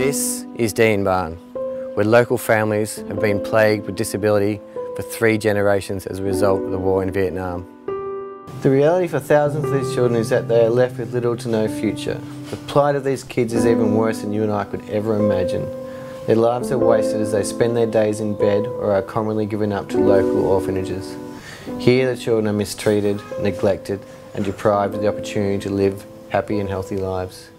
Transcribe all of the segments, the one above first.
This is Dien Ban, where local families have been plagued with disability for 3 generations as a result of the war in Vietnam. The reality for thousands of these children is that they are left with little to no future. The plight of these kids is even worse than you and I could ever imagine. Their lives are wasted as they spend their days in bed or are commonly given up to local orphanages. Here the children are mistreated, neglected and deprived of the opportunity to live happy and healthy lives.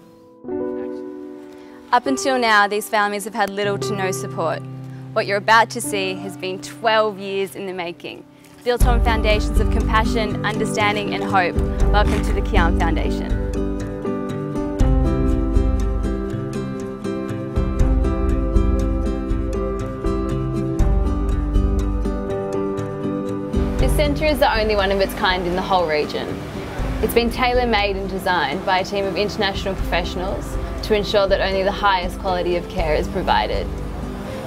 Up until now, these families have had little to no support. What you're about to see has been 12 years in the making. Built on foundations of compassion, understanding and hope. Welcome to the Kianh Foundation. This centre is the only one of its kind in the whole region. It's been tailor-made and designed by a team of international professionals to ensure that only the highest quality of care is provided.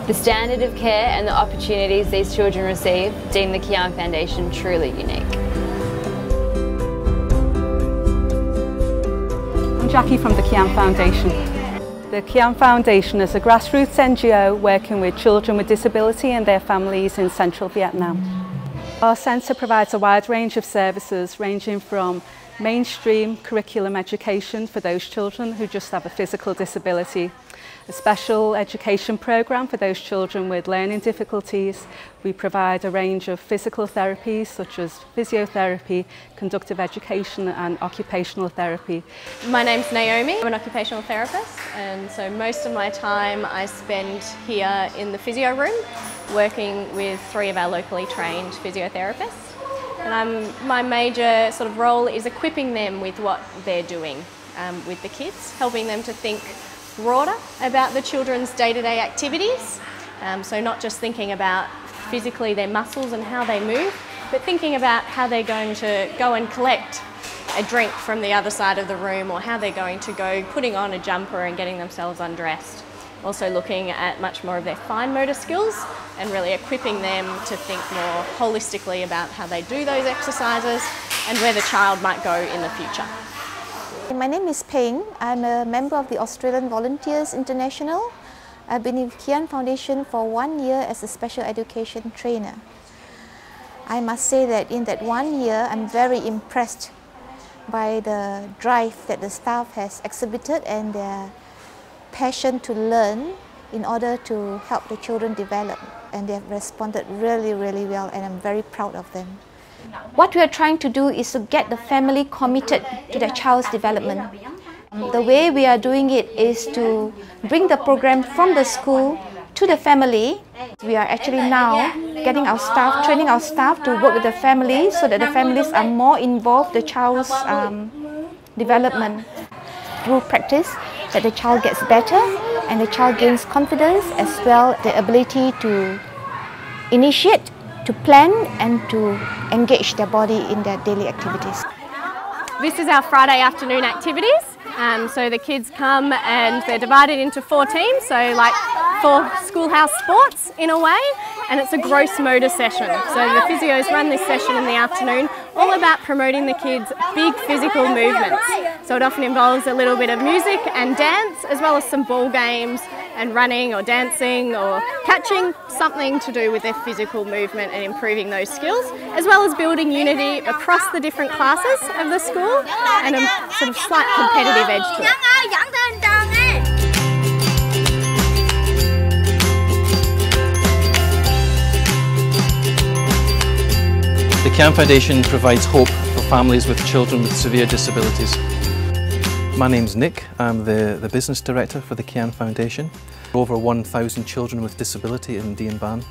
The standard of care and the opportunities these children receive deem the Kianh Foundation truly unique. I'm Jackie from the Kianh Foundation. The Kianh Foundation is a grassroots NGO working with children with disability and their families in central Vietnam. Our centre provides a wide range of services ranging from mainstream curriculum education for those children who just have a physical disability, a special education programme for those children with learning difficulties. We provide a range of physical therapies such as physiotherapy, conductive education and occupational therapy. My name's Naomi, I'm an occupational therapist, and so most of my time I spend here in the physio room working with 3 of our locally trained physiotherapists. And my major sort of role is equipping them with what they're doing with the kids, helping them to think broader about the children's day-to-day activities. So not just thinking about physically their muscles and how they move, but thinking about how they're going to go and collect a drink from the other side of the room, or how they're going to go putting on a jumper and getting themselves undressed. Also looking at much more of their fine motor skills and really equipping them to think more holistically about how they do those exercises and where the child might go in the future. My name is Peng. I'm a member of the Australian Volunteers International. I've been in Kianh Foundation for 1 year as a special education trainer. I must say that in that 1 year I'm very impressed by the drive that the staff has exhibited and their passion to learn in order to help the children develop, and they have responded really well, and I'm very proud of them. What we are trying to do is to get the family committed to their child's development. The way we are doing it is to bring the program from the school to the family. We are actually now getting our staff, training our staff to work with the families so that the families are more involved in the child's development. Through practice, that the child gets better and the child gains confidence, as well the ability to initiate, to plan and to engage their body in their daily activities. This is our Friday afternoon activities. So the kids come and they're divided into 4 teams, so like 4 schoolhouse sports in a way, and it's a gross motor session. So the physios run this session in the afternoon, all about promoting the kids' big physical movements. So it often involves a little bit of music and dance, as well as some ball games and running or dancing or catching, something to do with their physical movement and improving those skills, as well as building unity across the different classes of the school and a sort of slight competitive edge to it. The Kianh Foundation provides hope for families with children with severe disabilities. My name's Nick, I'm the business director for the Kianh Foundation. Over 1,000 children with disability in Dien Ban,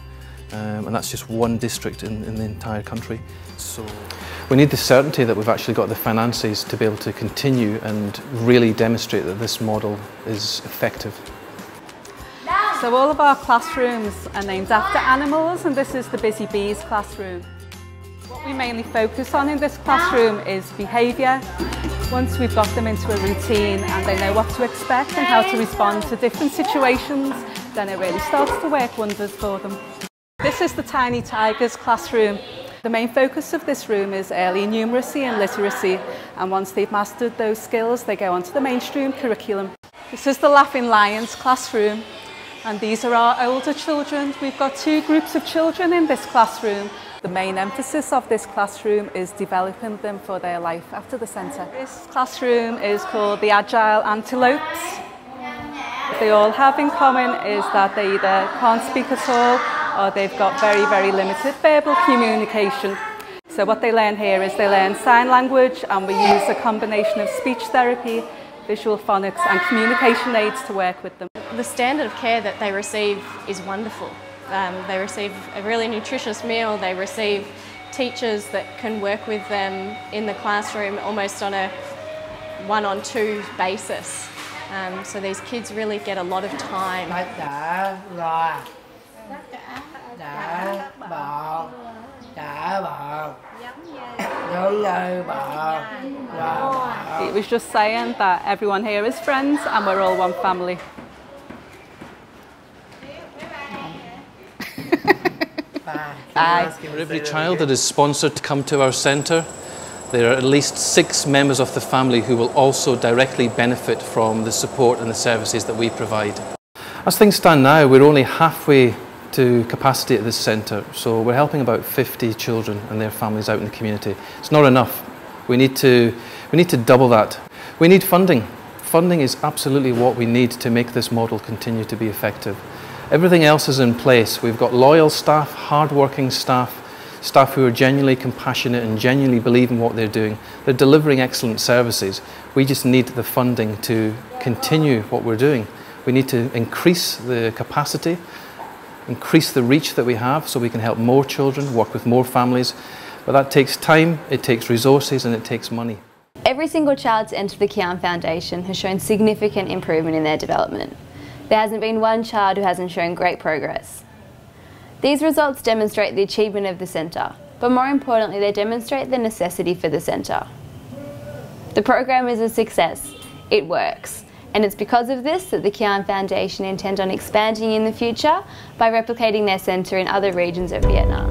and that's just one district in the entire country. So we need the certainty that we've actually got the finances to be able to continue and really demonstrate that this model is effective. So all of our classrooms are named after animals, and this is the Busy Bees classroom. What we mainly focus on in this classroom is behaviour. Once we've got them into a routine and they know what to expect and how to respond to different situations, then it really starts to work wonders for them. This is the Tiny Tigers classroom. The main focus of this room is early numeracy and literacy, and once they've mastered those skills, they go on to the mainstream curriculum. This is the Laughing Lions classroom, and these are our older children. We've got two groups of children in this classroom. The main emphasis of this classroom is developing them for their life after the centre. This classroom is called the Agile Antelopes. What they all have in common is that they either can't speak at all or they've got very, very limited verbal communication. So what they learn here is they learn sign language, and we use a combination of speech therapy, visual phonics and communication aids to work with them. The standard of care that they receive is wonderful. They receive a really nutritious meal, they receive teachers that can work with them in the classroom almost on a one-on-two basis. So these kids really get a lot of time. It was just saying that everyone here is friends and we're all one family. For every child that is sponsored to come to our centre, there are at least 6 members of the family who will also directly benefit from the support and the services that we provide. As things stand now, we're only halfway to capacity at this centre, so we're helping about 50 children and their families out in the community. It's not enough. We need to double that. We need funding. Funding is absolutely what we need to make this model continue to be effective. Everything else is in place. We've got loyal staff, hard-working staff, staff who are genuinely compassionate and genuinely believe in what they're doing. They're delivering excellent services. We just need the funding to continue what we're doing. We need to increase the capacity, increase the reach that we have so we can help more children, work with more families. But that takes time, it takes resources and it takes money. Every single child to enter the Kianh Foundation has shown significant improvement in their development. There hasn't been one child who hasn't shown great progress. These results demonstrate the achievement of the centre, but more importantly they demonstrate the necessity for the centre. The program is a success, it works, and it's because of this that the Kianh Foundation intend on expanding in the future by replicating their centre in other regions of Vietnam.